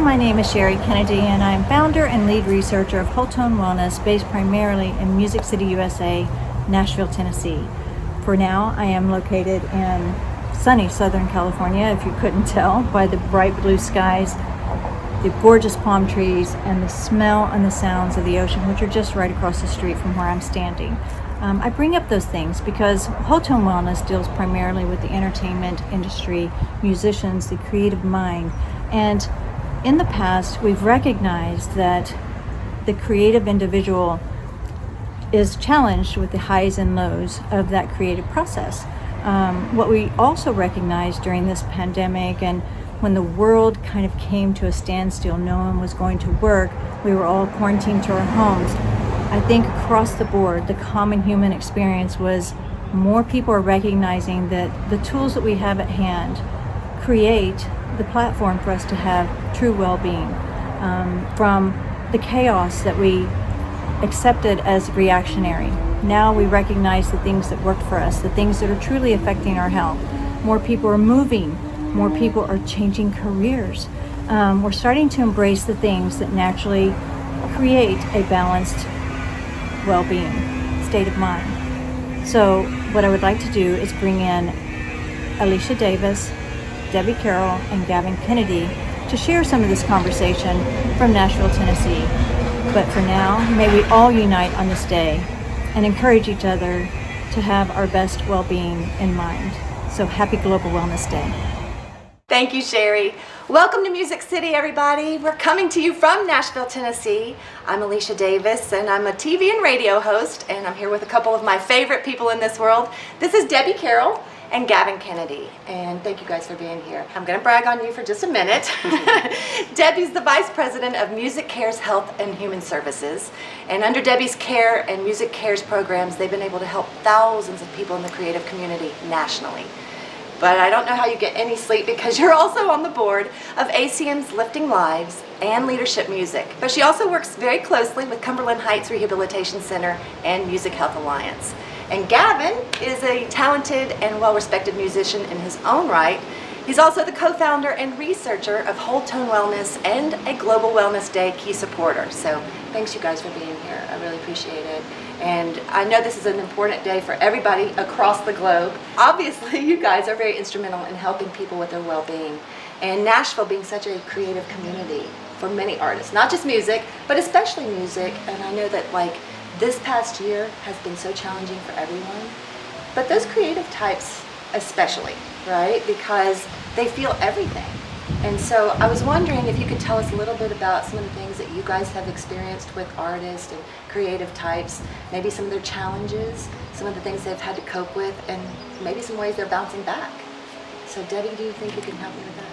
my name is Sheri Kennedy, and I'm founder and lead researcher of Wholetone Wellness, based primarily in Music City, USA, Nashville, Tennessee. For now, I am located in sunny Southern California, if you couldn't tell by the bright blue skies, the gorgeous palm trees, and the smell and the sounds of the ocean, which are just right across the street from where I'm standing. I bring up those things because Wholetone Wellness deals primarily with the entertainment industry, musicians, the creative mind. And in the past, we've recognized that the creative individual is challenged with the highs and lows of that creative process. What we also recognized during this pandemic, and when the world kind of came to a standstill, no one was going to work, we were all quarantined to our homes. I think across the board, the common human experience was more people are recognizing that the tools that we have at hand create the platform for us to have true well-being. From the chaos that we accepted as reactionary, now we recognize the things that work for us, the things that are truly affecting our health. More people are moving, more people are changing careers. We're starting to embrace the things that naturally create a balanced well-being state of mind. So what I would like to do is bring in Alecia Davis, Debbie Carroll, and Gavin Kennedy to share some of this conversation from Nashville, Tennessee. But for now, may we all unite on this day and encourage each other to have our best well-being in mind. So happy Global Wellness Day. Thank you, Sheri. Welcome to Music City, everybody. We're coming to you from Nashville, Tennessee. I'm Alecia Davis, and I'm a TV and radio host, and I'm here with a couple of my favorite people in this world. This is Debbie Carroll and Gavin Kennedy, and thank you guys for being here. I'm going to brag on you for just a minute. Debbie's the Vice President of MusiCares Health and Human Services, and under Debbie's care and MusiCares programs, they've been able to help thousands of people in the creative community nationally. But I don't know how you get any sleep because you're also on the board of ACM's Lifting Lives and Leadership Music. But she also works very closely with Cumberland Heights Rehabilitation Center and Music Health Alliance. And Gavin is a talented and well-respected musician in his own right. He's also the co-founder and researcher of Wholetone Wellness and a Global Wellness Day key supporter. So thanks you guys for being here. I really appreciate it. And I know this is an important day for everybody across the globe. Obviously, you guys are very instrumental in helping people with their well-being. And Nashville being such a creative community for many artists, not just music, but especially music. And I know that like this past year has been so challenging for everyone, but those creative types especially, right? Because they feel everything. And so I was wondering if you could tell us a little bit about some of the things that you guys have experienced with artists and creative types, maybe some of their challenges, some of the things they've had to cope with, and maybe some ways they're bouncing back. So Debbie, do you think you can help me with that?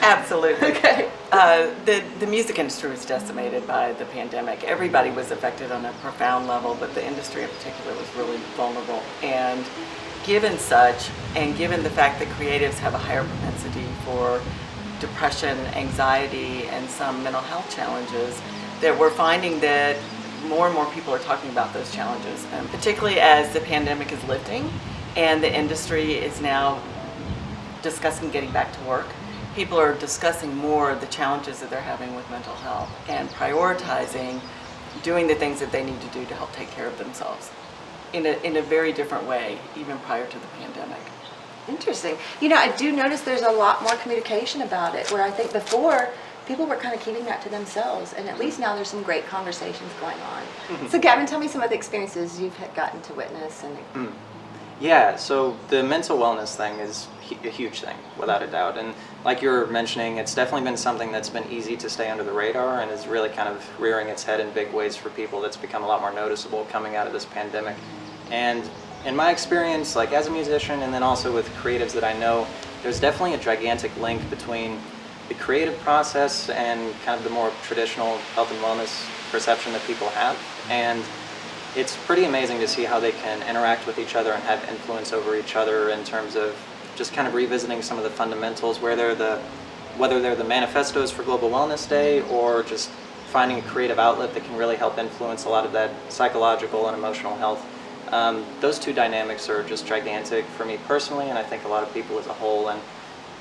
Absolutely. Okay. The music industry was decimated by the pandemic. Everybody was affected on a profound level, but the industry in particular was really vulnerable. And given such, and given the fact that creatives have a higher propensity for depression, anxiety, and some mental health challenges, that we're finding that more and more people are talking about those challenges, and particularly as the pandemic is lifting and the industry is now discussing getting back to work. People are discussing more the challenges that they're having with mental health and prioritizing doing the things that they need to do to help take care of themselves in a very different way, even prior to the pandemic. Interesting. You know, I do notice there's a lot more communication about it, where I think before people were kind of keeping that to themselves, and at least now there's some great conversations going on. Mm-hmm. So Gavin, tell me some of the experiences you've gotten to witness. And Yeah, so the mental wellness thing is a huge thing, without a doubt. And like you were mentioning, it's definitely been something that's been easy to stay under the radar and is really kind of rearing its head in big ways for people. That's become a lot more noticeable coming out of this pandemic. And in my experience, like as a musician and then also with creatives that I know, there's definitely a gigantic link between the creative process and kind of the more traditional health and wellness perception that people have. And it's pretty amazing to see how they can interact with each other and have influence over each other in terms of just kind of revisiting some of the fundamentals, whether they're the manifestos for Global Wellness Day or just finding a creative outlet that can really help influence a lot of that psychological and emotional health. Those two dynamics are just gigantic for me personally, and I think a lot of people as a whole. And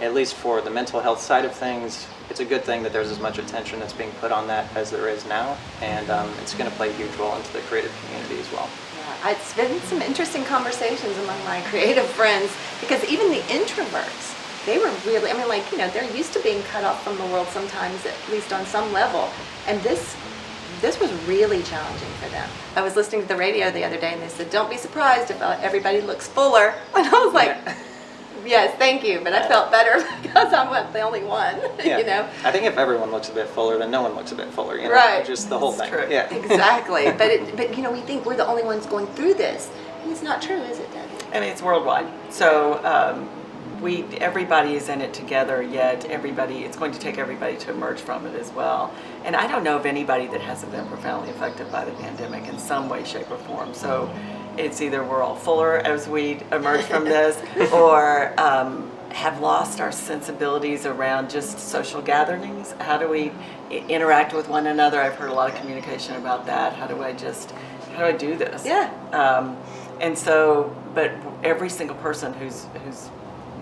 at least for the mental health side of things, it's a good thing that there's as much attention that's being put on that as there is now, and it's going to play a huge role into the creative community as well. Yeah, it's been some interesting conversations among my creative friends, because even the introverts, they were really, I mean, like, you know, they're used to being cut off from the world sometimes, at least on some level, and this was really challenging for them. I was listening to the radio the other day and they said, don't be surprised if everybody looks fuller. And I was like, yes, thank you, but I felt better because I'm the only one, Yeah. you know? I think if everyone looks a bit fuller, then no one looks a bit fuller, you know? Right. Just the whole That's thing. true. Yeah. Exactly. But you know, we think we're the only ones going through this. And it's not true, is it, Debbie? I mean, it's worldwide. So everybody is in it together, yet it's going to take everybody to emerge from it as well. And I don't know of anybody that hasn't been profoundly affected by the pandemic in some way, shape, or form. So it's either we're all fuller as we emerge from this, or have lost our sensibilities around just social gatherings. How do we interact with one another? I've heard a lot of communication about that. How do I do this? Yeah. And so, but every single person who's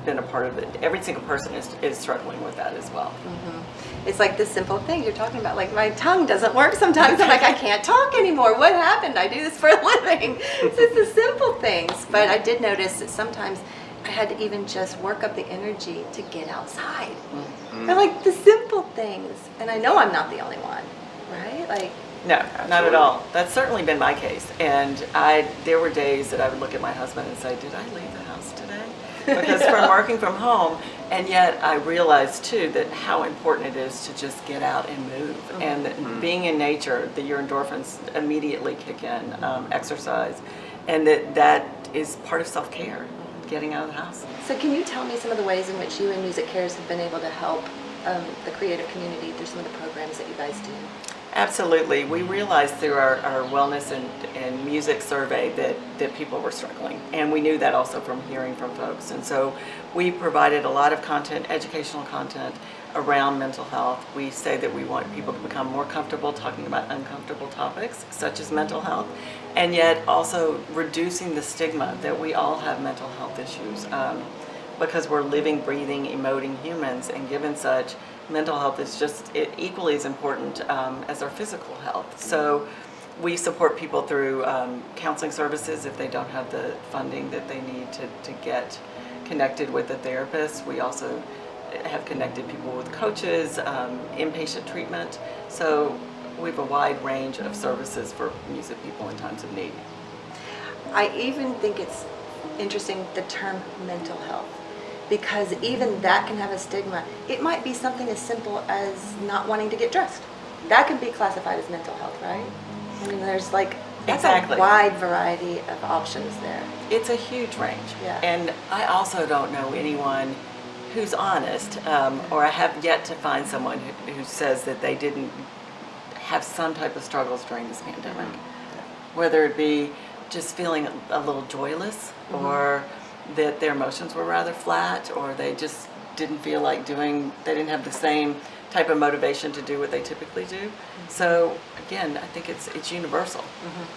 been a part of it, every single person is struggling with that as well. Mm-hmm. It's like this simple thing you're talking about, like my tongue doesn't work sometimes. I'm like, I can't talk anymore. What happened? I do this for a living. It's just the simple things. But I did notice that sometimes I had to even just work up the energy to get outside. Mm-hmm. I like the simple things. And I know I'm not the only one, right? Like, No, not at all. That's certainly been my case. And there were days that I would look at my husband and say, did I leave the house today? Because from working from home, and yet I realized too that how important it is to just get out and move. Mm-hmm. And that being in nature, that your endorphins immediately kick in, exercise, and that is part of self-care, getting out of the house. so can you tell me some of the ways in which you and MusiCares have been able to help the creative community through some of the programs that you guys do? Absolutely. We realized through our wellness and music survey that people were struggling. And we knew that also from hearing from folks. And so we provided a lot of content, educational content around mental health. We say that we want people to become more comfortable talking about uncomfortable topics, such as mental health, and yet also reducing the stigma that we all have mental health issues. Because we're living, breathing, emoting humans, and given such, mental health is just equally as important as our physical health. So we support people through counseling services if they don't have the funding that they need to get connected with a therapist. We also have connected people with coaches, inpatient treatment. So we have a wide range of services for music people in times of need. I even think it's interesting, the term mental health, because even that can have a stigma. It might be something as simple as not wanting to get dressed. That can be classified as mental health, right? I mean, there's like, that's Exactly. a wide variety of options there. It's a huge range. Yeah. And I also don't know anyone who's honest, or I have yet to find someone who says that they didn't have some type of struggles during this pandemic. Whether it be just feeling a little joyless, or that their emotions were rather flat, or they just didn't feel like they didn't have the same type of motivation to do what they typically do. So again, I think it's universal.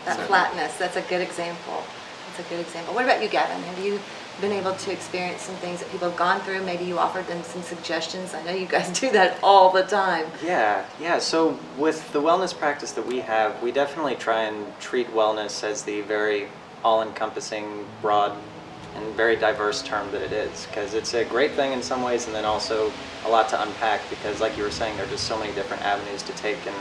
That So- flatness, that's a good example. That's a good example. What about you, Gavin? Have you been able to experience some things that people have gone through? Maybe you offered them some suggestions. I know you guys do that all the time. Yeah. So with the wellness practice that we have, we definitely try and treat wellness as the very all-encompassing, broad, and very diverse term that it is, because it's a great thing in some ways, and then also a lot to unpack, because like you were saying, there are just so many different avenues to take and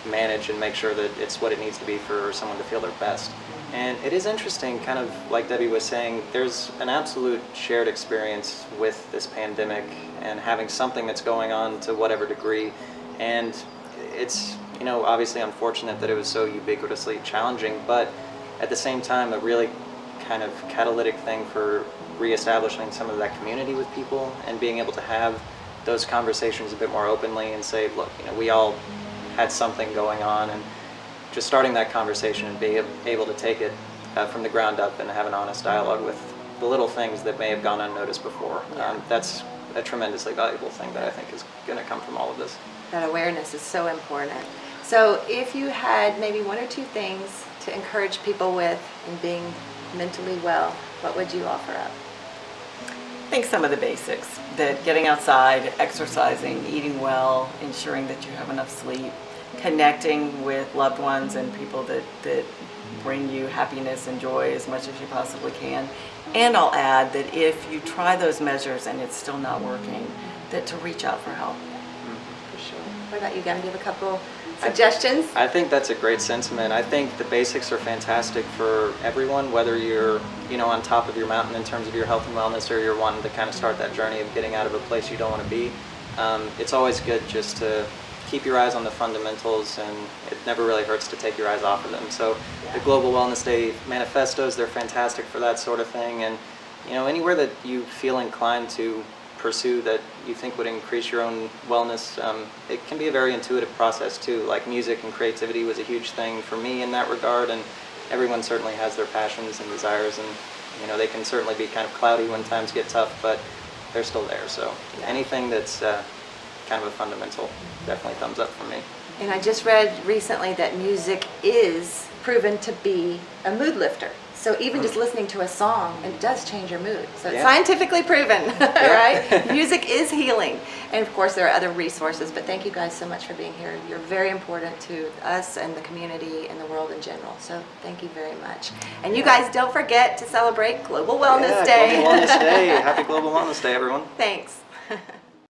manage and make sure that it's what it needs to be for someone to feel their best. And it is interesting, kind of like Debbie was saying, there's an absolute shared experience with this pandemic and having something that's going on to whatever degree. And it's, obviously unfortunate that it was so ubiquitously challenging, but at the same time, a really kind of catalytic thing for reestablishing some of that community with people and being able to have those conversations a bit more openly and say, look, we all had something going on, and just starting that conversation and being able to take it from the ground up and have an honest dialogue with the little things that may have gone unnoticed before. That's a tremendously valuable thing that I think is going to come from all of this. That awareness is so important. So if you had maybe one or two things to encourage people with in being mentally well, what would you offer up? think some of the basics, that getting outside, exercising, eating well, ensuring that you have enough sleep, connecting with loved ones and people that bring you happiness and joy as much as you possibly can. And I'll add that if you try those measures and it's still not working, that to reach out for help. For sure. What about you, Gavin? Do you have a couple suggestions? I think that's a great sentiment. I think the basics are fantastic for everyone, whether you're, on top of your mountain in terms of your health and wellness, or you're wanting to kind of start that journey of getting out of a place you don't want to be. It's always good just to keep your eyes on the fundamentals, and it never really hurts to take your eyes off of them. So the Global Wellness Day manifestos, they're fantastic for that sort of thing. And anywhere that you feel inclined to pursue that you think would increase your own wellness, it can be a very intuitive process too. Like music and creativity was a huge thing for me in that regard, and everyone certainly has their passions and desires, and they can certainly be kind of cloudy when times get tough, but they're still there. So anything that's kind of a fundamental, definitely thumbs up for me. And I just read recently that music is proven to be a mood lifter. So even just listening to a song, it does change your mood. So it's scientifically proven, right? Music is healing. And of course there are other resources, but thank you guys so much for being here. You're very important to us and the community and the world in general. So thank you very much. And you guys don't forget to celebrate Global Wellness Day. Global Wellness Day. Happy Global Wellness Day, everyone. Thanks.